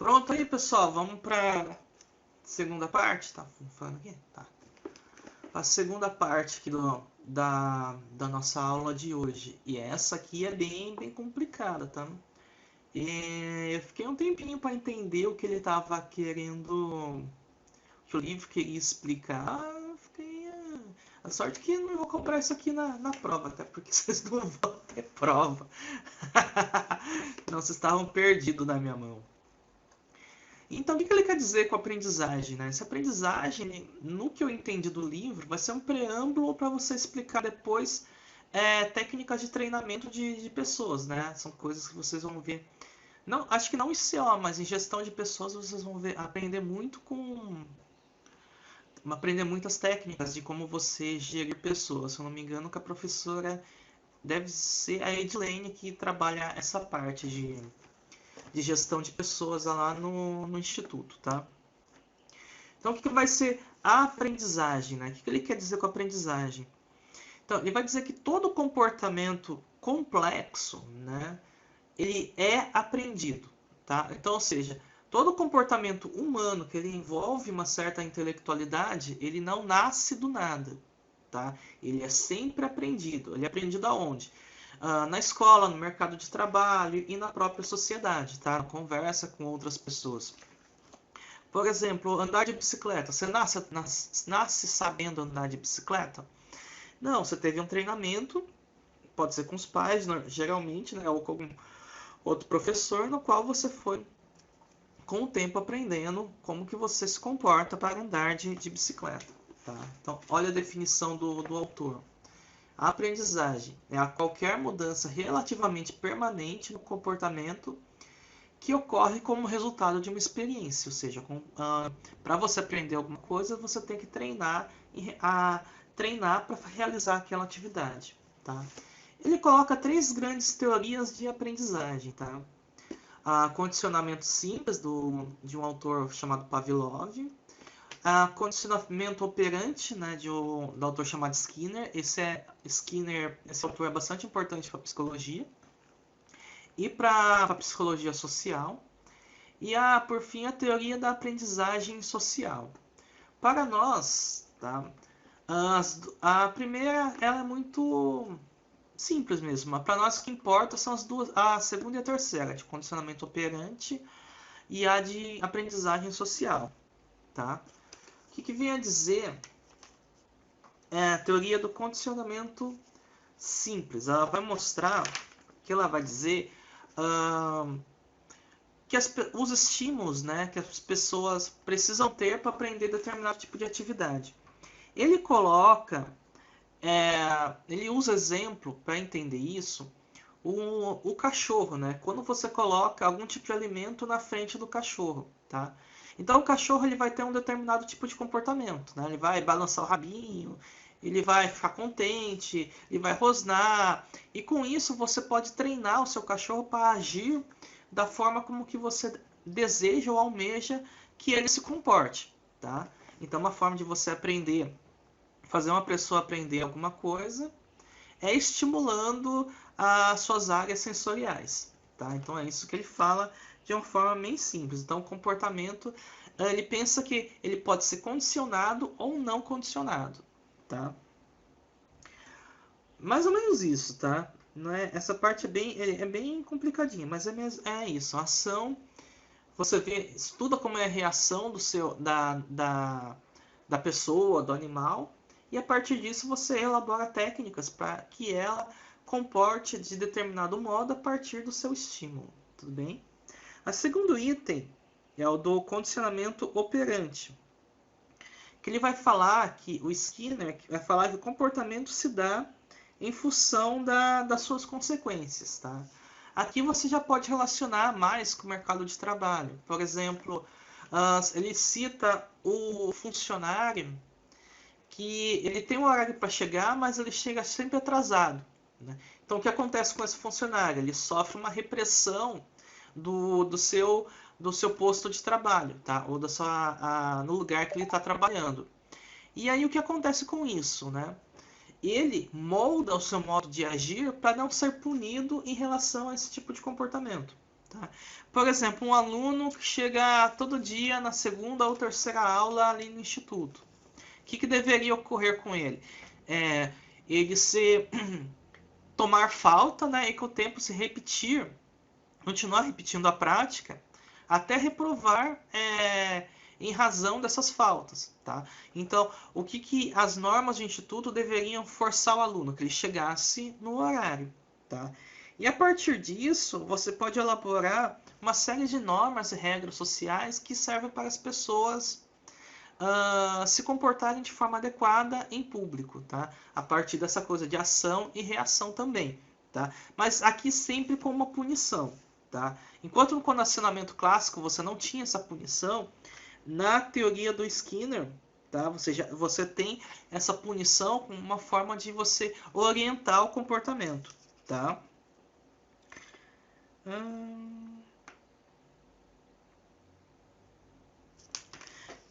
Pronto aí, pessoal, vamos para segunda parte, tá falando aqui? Tá. A segunda parte aqui da nossa aula de hoje. E essa aqui é bem complicada, tá? E eu fiquei um tempinho para entender o que ele estava querendo, que o livro queria explicar. A sorte que eu não vou comprar isso aqui na prova, até porque vocês não vão ter prova. Não, vocês estavam perdidos na minha mão. Então, o que ele quer dizer com aprendizagem? Né? Essa aprendizagem, no que eu entendi do livro, vai ser um preâmbulo para você explicar depois técnicas de treinamento de pessoas. Né? São coisas que vocês vão ver. Não, acho que não em CO, mas em gestão de pessoas vocês vão aprender muitas técnicas de como você gerir pessoas. Se eu não me engano, que a professora deve ser a Edilene que trabalha essa parte de gestão de pessoas lá no instituto, tá? Então, o que vai ser a aprendizagem, né? O que ele quer dizer com a aprendizagem? Então, ele vai dizer que todo comportamento complexo, né, ele é aprendido, tá? Então, ou seja, todo comportamento humano que ele envolve uma certa intelectualidade, ele não nasce do nada, tá? Ele é sempre aprendido. Ele é aprendido aonde? Na escola, no mercado de trabalho e na própria sociedade, tá? Conversa com outras pessoas. Por exemplo, andar de bicicleta. Você nasce sabendo andar de bicicleta? Não, você teve um treinamento, pode ser com os pais, geralmente, né? Ou com algum outro professor, no qual você foi, com o tempo, aprendendo como que você se comporta para andar de bicicleta. Tá? Então, olha a definição do autor. A aprendizagem é a qualquer mudança relativamente permanente no comportamento que ocorre como resultado de uma experiência. Ou seja, para você aprender alguma coisa, você tem que treinar para realizar aquela atividade. Tá? Ele coloca 3 grandes teorias de aprendizagem. Tá? Condicionamento simples, de um autor chamado Pavlov. Condicionamento operante, né, do autor chamado Skinner. Esse autor é bastante importante para a psicologia e para a psicologia social. E por fim, a teoria da aprendizagem social. Para nós, tá, a primeira ela é muito simples mesmo. Para nós o que importa são as duas, a segunda e a terceira, de condicionamento operante e a de aprendizagem social. Tá? O que vem a dizer a teoria do condicionamento simples? Ela vai mostrar que ela vai dizer que os estímulos, né, que as pessoas precisam ter para aprender determinado tipo de atividade. Ele coloca, ele usa exemplo para entender isso, o cachorro, né? Quando você coloca algum tipo de alimento na frente do cachorro, tá? Então o cachorro ele vai ter um determinado tipo de comportamento, né? Ele vai balançar o rabinho, ele vai ficar contente, ele vai rosnar, e com isso você pode treinar o seu cachorro para agir da forma como que você deseja ou almeja que ele se comporte, tá? Então uma forma de você fazer uma pessoa aprender alguma coisa é estimulando as suas áreas sensoriais, tá? Então é isso que ele fala de uma forma bem simples. Então o comportamento, ele pensa que ele pode ser condicionado ou não condicionado, tá? Mais ou menos isso, tá? Não é? Essa parte é bem complicadinha, mas é isso. A ação, você estuda como é a reação da pessoa, do animal, e a partir disso você elabora técnicas para que ela comporte de determinado modo a partir do seu estímulo, tudo bem? O segundo item é o do condicionamento operante, que ele vai falar que o Skinner vai falar que o comportamento se dá em função das suas consequências, tá? Aqui você já pode relacionar mais com o mercado de trabalho. Por exemplo, ele cita o funcionário que ele tem um horário para chegar, mas ele chega sempre atrasado, né? Então, o que acontece com esse funcionário? Ele sofre uma repressão do seu posto de trabalho, tá? Ou no lugar que ele está trabalhando. E aí, o que acontece com isso, né? Ele molda o seu modo de agir para não ser punido em relação a esse tipo de comportamento, Tá? Por exemplo, um aluno que chega todo dia na segunda ou terceira aula ali no instituto. O que deveria ocorrer com ele? Ele tomar falta, né, e com o tempo se repetir, continuar repetindo a prática, até reprovar em razão dessas faltas. Tá? Então, o que as normas do instituto deveriam forçar o aluno? Que ele chegasse no horário. Tá? E a partir disso, você pode elaborar uma série de normas e regras sociais que servem para as pessoas se comportarem de forma adequada em público, tá? A partir dessa coisa de ação e reação também, tá? Mas aqui sempre com uma punição, tá? Enquanto no condicionamento clássico você não tinha essa punição, na teoria do Skinner, tá? Você tem essa punição como uma forma de você orientar o comportamento, tá?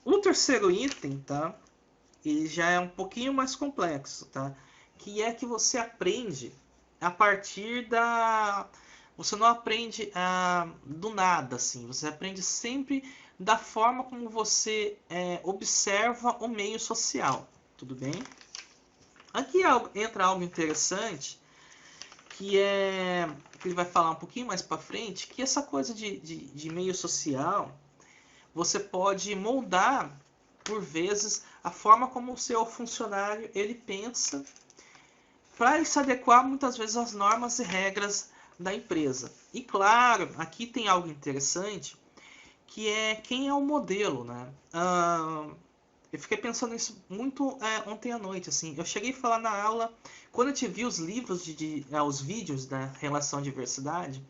O terceiro item, tá? Ele já é um pouquinho mais complexo, tá? Que é que você aprende a partir da... Você não aprende do nada, assim. Você aprende sempre da forma como você observa o meio social, tudo bem? Aqui entra algo interessante, que ele vai falar um pouquinho mais para frente, que essa coisa de meio social, você pode moldar, por vezes, a forma como o seu funcionário ele pensa, para ele se adequar muitas vezes às normas e regras da empresa. E claro, aqui tem algo interessante, que é quem é o modelo, né? Eu fiquei pensando nisso muito ontem à noite, assim. Eu cheguei a falar na aula, quando eu te vi os livros, os vídeos da relação à diversidade,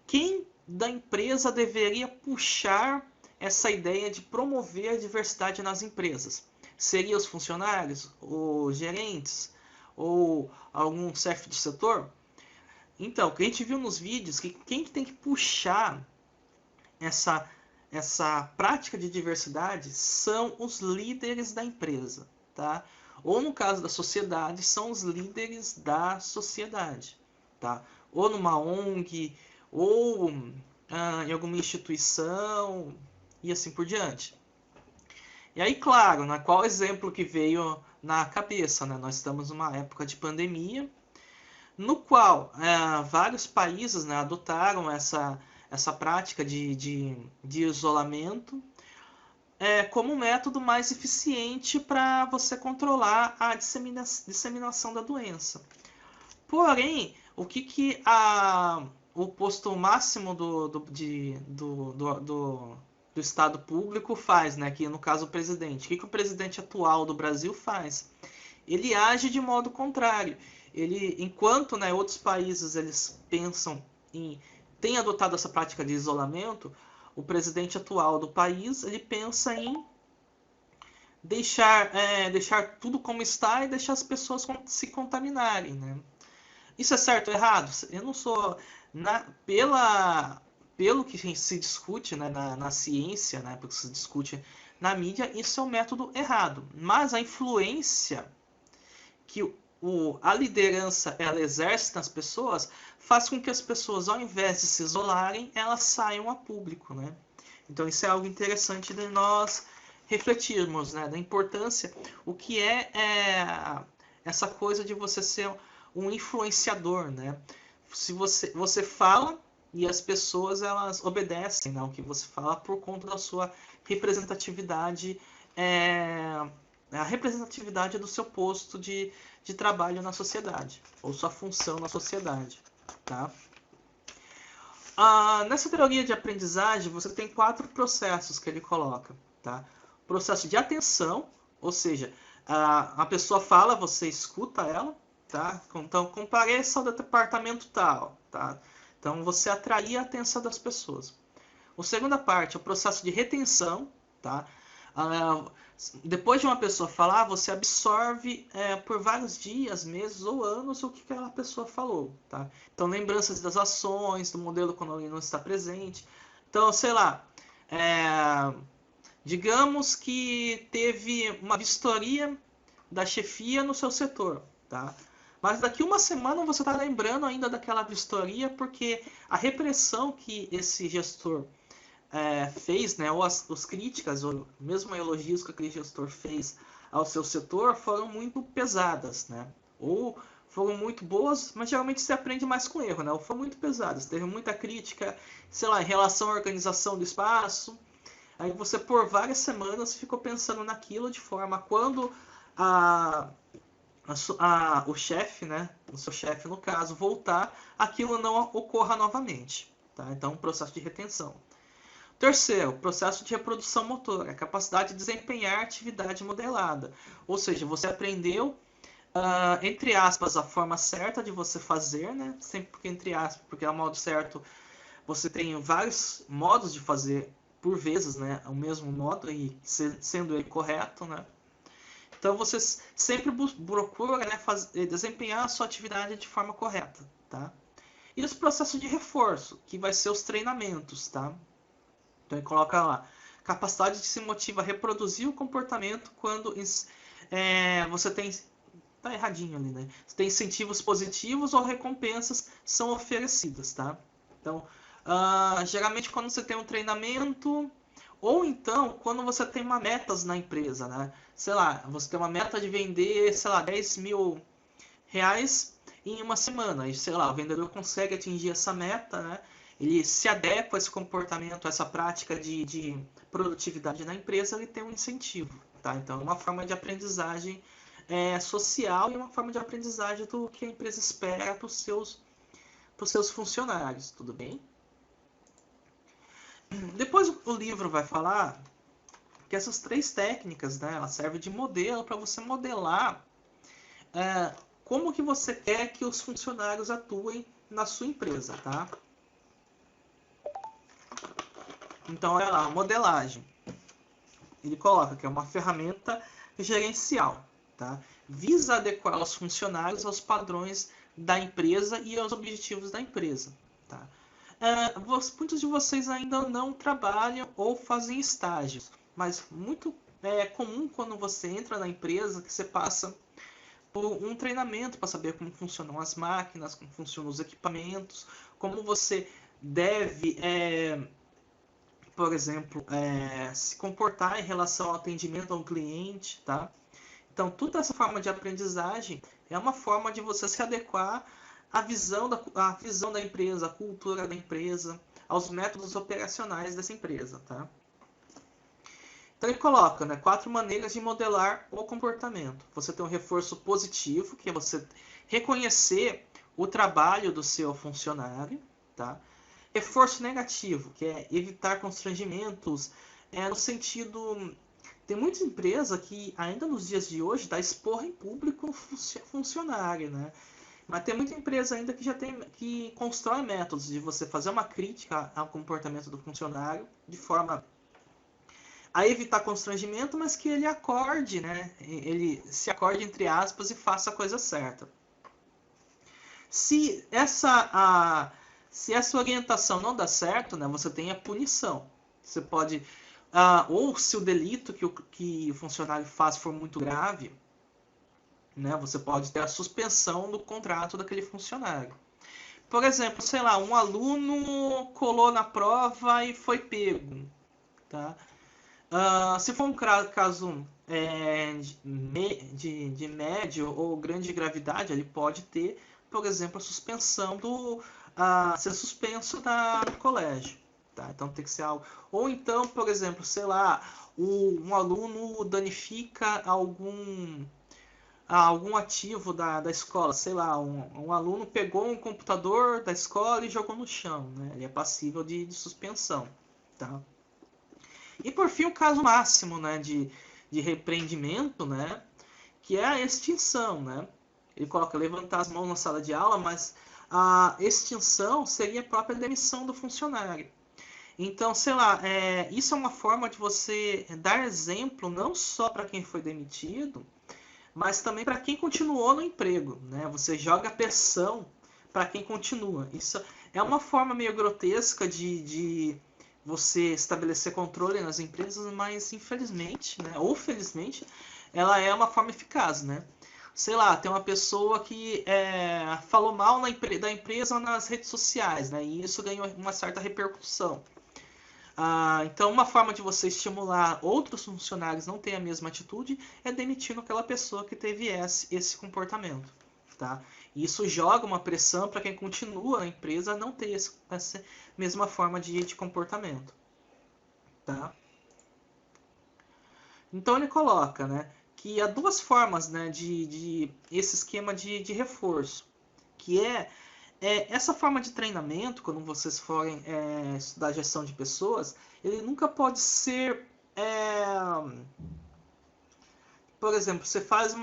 quem da empresa deveria puxar essa ideia de promover a diversidade nas empresas? Seria os funcionários, os gerentes ou algum chefe de setor? Então, o que a gente viu nos vídeos, que quem tem que puxar essa prática de diversidade são os líderes da empresa, tá? Ou no caso da sociedade, são os líderes da sociedade, tá? Ou numa ONG, ou em alguma instituição, e assim por diante. E aí, claro, né, qual exemplo que veio na cabeça? Né? Nós estamos numa época de pandemia, no qual vários países, né, adotaram essa prática de isolamento como um método mais eficiente para você controlar a disseminação da doença. Porém, o que o posto máximo do Estado público faz, né? Que no caso o presidente. O que o presidente atual do Brasil faz? Ele age de modo contrário. Enquanto, né, outros países eles pensam têm adotado essa prática de isolamento, o presidente atual do país ele pensa em deixar tudo como está e deixar as pessoas se contaminarem, né? Isso é certo ou errado? Eu não sou pelo que se discute, né, na ciência, né, porque se discute na mídia, isso é um método errado. Mas a influência que a liderança ela exerce nas pessoas faz com que as pessoas, ao invés de se isolarem, elas saiam a público, né? Então isso é algo interessante de nós refletirmos, né? Da importância, o que essa coisa de você ser um influenciador, né? Se você fala e as pessoas elas obedecem, né, ao que você fala por conta da sua representatividade, a representatividade do seu posto de trabalho na sociedade, ou sua função na sociedade, tá? Nessa teoria de aprendizagem, você tem 4 processos que ele coloca, tá? Processo de atenção, ou seja, a pessoa fala, você escuta ela, tá? Então, compareça ao departamento tal, tá? Então, você atrair a atenção das pessoas. A segunda parte é o processo de retenção, tá? Depois de uma pessoa falar, você absorve por vários dias, meses ou anos o que aquela pessoa falou, tá? Então, lembranças das ações, do modelo quando ele não está presente. Então, sei lá, digamos que teve uma vistoria da chefia no seu setor, tá? Mas daqui uma semana você está lembrando ainda daquela vistoria, porque a repressão que esse gestor fez, né, ou as críticas, ou mesmo elogios que aquele gestor fez ao seu setor foram muito pesadas, né? Ou foram muito boas, mas geralmente se aprende mais com erro, né? Ou foram muito pesadas, teve muita crítica, sei lá, em relação à organização do espaço. Aí você por várias semanas ficou pensando naquilo de forma quando a, o chefe, né, o seu chefe no caso, voltar, aquilo não ocorra novamente, tá? Então, processo de retenção. Terceiro, processo de reprodução motora, a capacidade de desempenhar atividade modelada. Ou seja, você aprendeu, entre aspas, a forma certa de você fazer, né? Sempre porque entre aspas, porque é o modo certo, você tem vários modos de fazer por vezes, né? O mesmo modo e sendo ele correto, né? Então você sempre procura, né, desempenhar a sua atividade de forma correta, tá? E os processos de reforço, que vai ser os treinamentos, tá? Então ele coloca lá, capacidade de se motiva a reproduzir o comportamento quando você tem... Tá erradinho ali, né? Você tem incentivos positivos ou recompensas são oferecidas, tá? Então, geralmente quando você tem um treinamento, ou então quando você tem uma metas na empresa, né? Sei lá, você tem uma meta de vender, sei lá, 10 mil reais em uma semana. E, sei lá, o vendedor consegue atingir essa meta, né? Ele se adequa a esse comportamento, a essa prática de produtividade na empresa, ele tem um incentivo, tá? Então, é uma forma de aprendizagem social e uma forma de aprendizagem do que a empresa espera para os seus funcionários, tudo bem? Depois o livro vai falar que essas três técnicas, né, ela serve de modelo para você modelar como que você quer que os funcionários atuem na sua empresa, tá? Então, olha lá, modelagem. Ele coloca que é uma ferramenta gerencial, tá? Visa adequar os funcionários aos padrões da empresa e aos objetivos da empresa, tá? Muitos de vocês ainda não trabalham ou fazem estágios, mas muito comum quando você entra na empresa que você passa por um treinamento para saber como funcionam as máquinas, como funcionam os equipamentos, como você deve, por exemplo, se comportar em relação ao atendimento ao cliente, tá? Então, toda essa forma de aprendizagem é uma forma de você se adequar à visão da empresa, à cultura da empresa, aos métodos operacionais dessa empresa, tá? Então ele coloca, né, 4 maneiras de modelar o comportamento. Você tem um reforço positivo, que é você reconhecer o trabalho do seu funcionário, tá? Reforço negativo, que é evitar constrangimentos, no sentido... Tem muita empresa que ainda nos dias de hoje dá esporro em público funcionário, né? Mas tem muita empresa ainda que constrói métodos de você fazer uma crítica ao comportamento do funcionário de forma a evitar constrangimento, mas que ele acorde, né? Ele se acorde entre aspas e faça a coisa certa. Se essa orientação não dá certo, né, você tem a punição. Você pode, ou se o delito que o funcionário faz for muito grave, né, você pode ter a suspensão do contrato daquele funcionário. Por exemplo, sei lá, um aluno colou na prova e foi pego, tá? Se for um caso de médio ou grande gravidade, ele pode ter, por exemplo, a suspensão ser suspenso do colégio. Tá? Então tem que ser algo. Ou então, por exemplo, sei lá, um aluno danifica algum ativo da escola. Sei lá, um aluno pegou um computador da escola e jogou no chão. Né? Ele é passível de suspensão. Tá? E por fim o caso máximo, né, de repreendimento, né, que é a extinção, né? Ele coloca levantar as mãos na sala de aula, mas a extinção seria a própria demissão do funcionário. Então, sei lá, isso é uma forma de você dar exemplo não só para quem foi demitido, mas também para quem continuou no emprego, né? Você joga pressão para quem continua. Isso é uma forma meio grotesca de você estabelecer controle nas empresas, mas infelizmente, né, ou felizmente, ela é uma forma eficaz, né? sei lá, tem uma pessoa que falou mal da empresa nas redes sociais, né? E isso ganhou uma certa repercussão. Então, uma forma de você estimular outros funcionários não ter a mesma atitude é demitindo aquela pessoa que teve esse comportamento, tá? E isso joga uma pressão para quem continua na empresa não ter essa mesma forma de comportamento, tá? Então ele coloca, né, que há duas formas, né, de esse esquema de reforço, que essa forma de treinamento, quando vocês forem estudar gestão de pessoas, ele nunca pode ser, por exemplo, você faz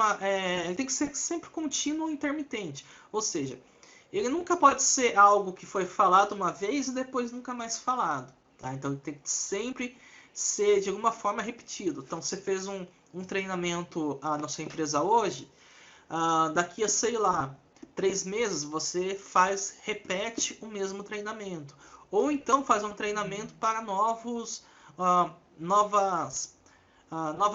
ele tem que ser sempre contínuo e intermitente, ou seja, ele nunca pode ser algo que foi falado uma vez e depois nunca mais falado, tá? Então ele tem que sempre ser de alguma forma repetido. Então você fez um treinamento na sua empresa hoje, daqui a, sei lá, 3 meses você repete o mesmo treinamento. Ou então faz um treinamento para novas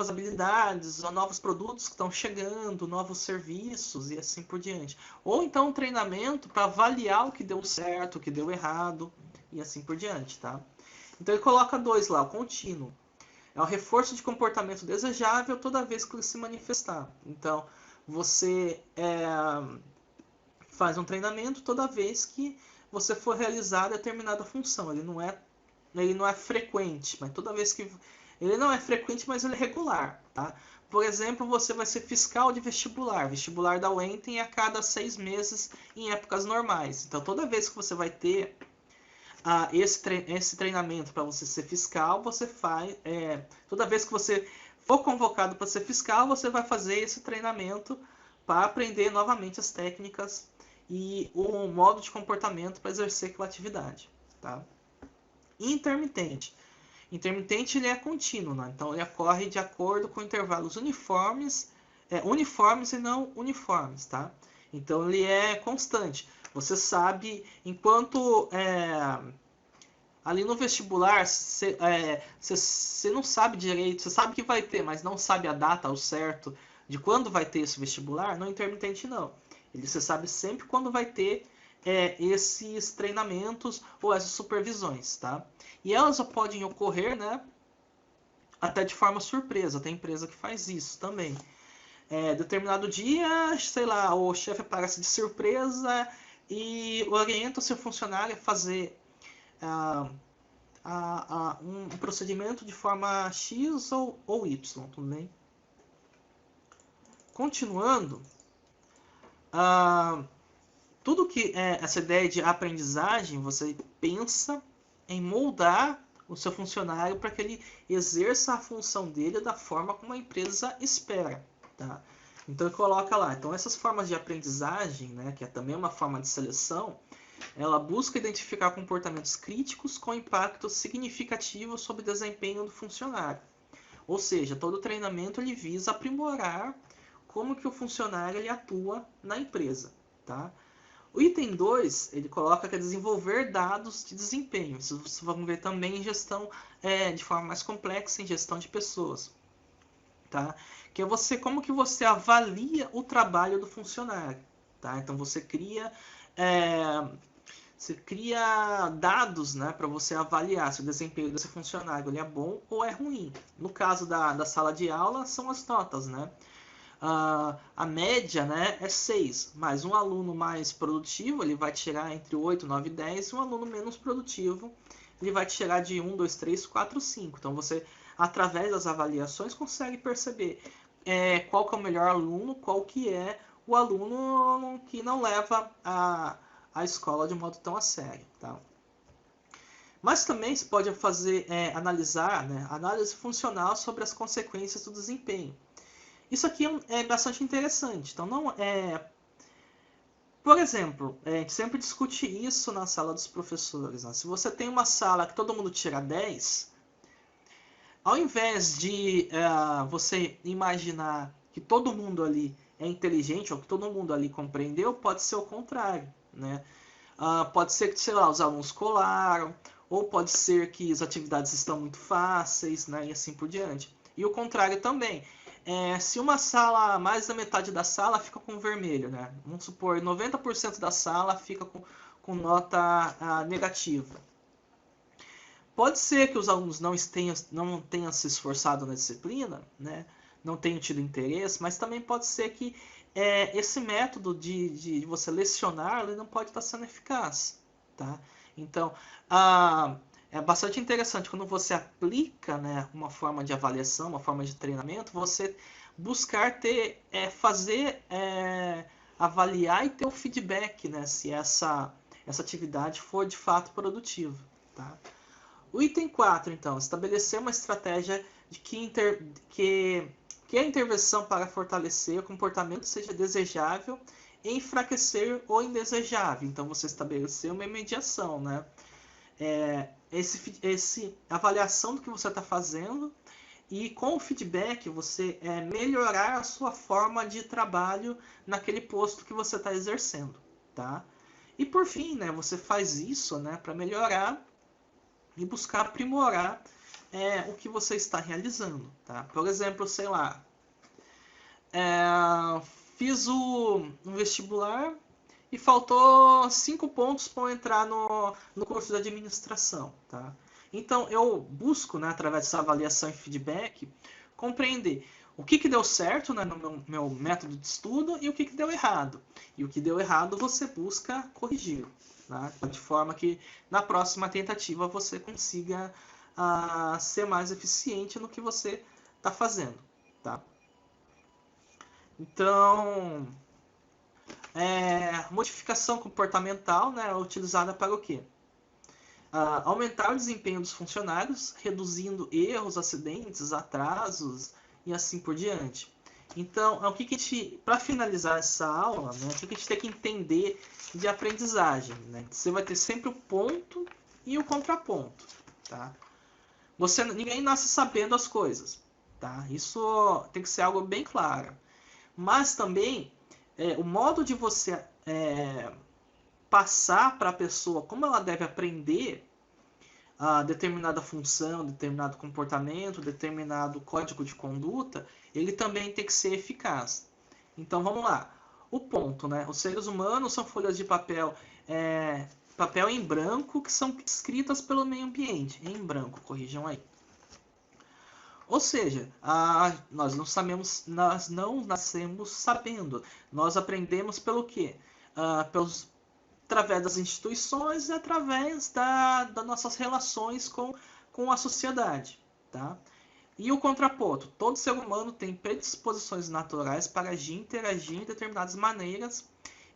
habilidades, ou novos produtos que estão chegando, novos serviços e assim por diante. Ou então um treinamento para avaliar o que deu certo, o que deu errado e assim por diante, tá? Então ele coloca 2 lá, o contínuo. É o reforço de comportamento desejável toda vez que ele se manifestar. Então, você faz um treinamento toda vez que você for realizar determinada função. Ele não é frequente, mas toda vez que... Ele não é frequente, mas ele é regular, tá? Por exemplo, você vai ser fiscal de vestibular. Vestibular da UEM tem a cada 6 meses em épocas normais. Então, toda vez que você vai ter esse treinamento para você ser fiscal, você faz... toda vez que você for convocado para ser fiscal, você vai fazer esse treinamento para aprender novamente as técnicas e o modo de comportamento para exercer aquela atividade, tá? Intermitente. Intermitente ele é contínuo, né? Então ele ocorre de acordo com intervalos uniformes e não uniformes, tá? Então ele é constante. Você sabe, enquanto ali no vestibular você não sabe direito, você sabe que vai ter, mas não sabe a data ao certo de quando vai ter esse vestibular, no intermitente não. Você sabe sempre quando vai ter esses treinamentos ou essas supervisões, tá? E elas podem ocorrer, né, até de forma surpresa. Tem empresa que faz isso também. Determinado dia, sei lá, o chefe aparece de surpresa e orienta o seu funcionário a fazer um procedimento de forma X ou Y, tudo bem? Continuando, tudo que essa ideia de aprendizagem, você pensa em moldar o seu funcionário para que ele exerça a função dele da forma como a empresa espera, tá? Então ele coloca lá, então essas formas de aprendizagem, né, que é também uma forma de seleção, ela busca identificar comportamentos críticos com impacto significativo sobre o desempenho do funcionário. Ou seja, todo treinamento ele visa aprimorar como que o funcionário ele atua na empresa, tá? O item 2, ele coloca que é desenvolver dados de desempenho. Isso vocês vão ver também em gestão de forma mais complexa, em gestão de pessoas, tá? Que é como que você avalia o trabalho do funcionário, tá? Então você cria dados, né, para você avaliar se o desempenho desse funcionário ele é bom ou é ruim. No caso da sala de aula, são as notas, né? A média, né, é 6, mas um aluno mais produtivo ele vai tirar entre 8, 9 e 10, e um aluno menos produtivo ele vai tirar de 1, 2, 3, 4, 5. Então você, através das avaliações, consegue perceber qual que é o melhor aluno, qual que é o aluno que não leva a escola de modo tão a sério, tá? Mas também se pode analisar, né, análise funcional sobre as consequências do desempenho. Isso aqui é bastante interessante. Então, não é... Por exemplo, a gente sempre discute isso na sala dos professores, né? Se você tem uma sala que todo mundo tira 10, ao invés de você imaginar que todo mundo ali é inteligente ou que todo mundo ali compreendeu, pode ser o contrário, né? Pode ser que, sei lá, os alunos colaram, ou pode ser que as atividades estão muito fáceis, né? E assim por diante. E o contrário também. se uma sala, mais da metade da sala fica com vermelho, né? Vamos supor, 90% da sala fica com nota negativa. Pode ser que os alunos não tenham se esforçado na disciplina, né? Não tenham tido interesse, mas também pode ser que esse método de você lecionar ele não pode estar sendo eficaz. Tá? Então, é bastante interessante quando você aplica, né, uma forma de avaliação, uma forma de treinamento, você buscar avaliar e ter um feedback, né, se essa atividade for de fato produtiva. Tá? O item 4, então, estabelecer uma estratégia de que a intervenção para fortalecer o comportamento seja desejável e enfraquecer o indesejável. Então, você estabeleceu uma mediação, né? Avaliação do que você está fazendo e com o feedback você melhorar a sua forma de trabalho naquele posto que você está exercendo, tá? E por fim, né, você faz isso, né, para melhorar e buscar aprimorar o que você está realizando, tá? Por exemplo, sei lá, fiz um vestibular e faltou 5 pontos para entrar no curso de administração, tá? Então eu busco, né, através dessa avaliação e feedback, compreender o que deu certo, né, no meu método de estudo e o que deu errado. E o que deu errado você busca corrigir, tá? De forma que na próxima tentativa você consiga ser mais eficiente no que você está fazendo, tá? Então, modificação comportamental, né, é utilizada para o quê? Aumentar o desempenho dos funcionários, reduzindo erros, acidentes, atrasos e assim por diante. Então, para finalizar essa aula, né, o que a gente tem que entender de aprendizagem? Né? Você vai ter sempre o ponto e o contraponto. Tá? Ninguém nasce sabendo as coisas. Tá? Isso tem que ser algo bem claro. Mas também o modo de você passar para a pessoa como ela deve aprender determinada função, determinado comportamento, determinado código de conduta, ele também tem que ser eficaz. Então vamos lá. O ponto, né? Os seres humanos são folhas de papel, papel em branco que são escritas pelo meio ambiente. Em branco, corrijam aí. Ou seja, nós não nascemos sabendo. Nós aprendemos pelo quê? Através das instituições e através das nossas relações com a sociedade. Tá? E o contraponto, todo ser humano tem predisposições naturais para interagir em determinadas maneiras,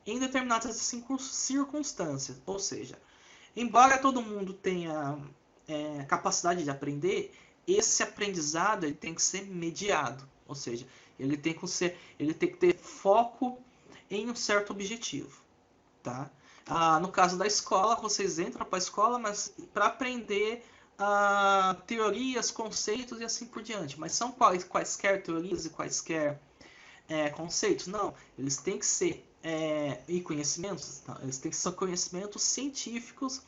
em determinadas circunstâncias. Ou seja, embora todo mundo tenha capacidade de aprender, esse aprendizado ele tem que ser mediado. Ou seja, ele tem que ter foco em um certo objetivo. Tá? No caso da escola, vocês entram para a escola, mas para aprender teorias, conceitos e assim por diante. Mas são quaisquer teorias e quaisquer conceitos? Não, eles têm que ser e conhecimentos, não, eles têm que ser conhecimentos científicos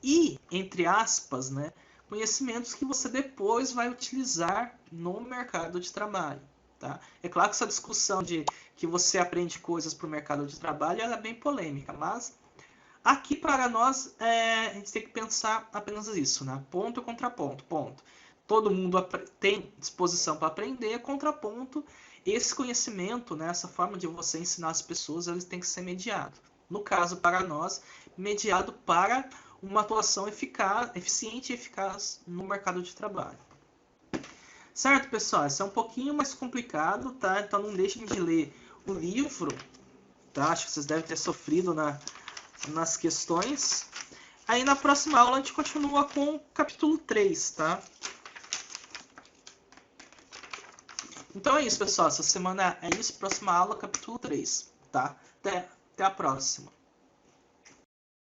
e, entre aspas, né, conhecimentos que você depois vai utilizar no mercado de trabalho. Tá? É claro que essa discussão de que você aprende coisas para o mercado de trabalho ela é bem polêmica, mas aqui para nós a gente tem que pensar apenas isso, né? Ponto e contraponto, ponto. Todo mundo tem disposição para aprender, contraponto, esse conhecimento, né, essa forma de você ensinar as pessoas, eles têm que ser mediado. No caso, para nós, mediado para uma atuação eficiente e eficaz no mercado de trabalho. Certo, pessoal? Isso é um pouquinho mais complicado, tá? Então não deixem de ler o livro, tá? Acho que vocês devem ter sofrido nas questões. Aí na próxima aula a gente continua com o capítulo 3, tá? Então é isso, pessoal. Essa semana é isso. Próxima aula, capítulo 3, tá? Até a próxima.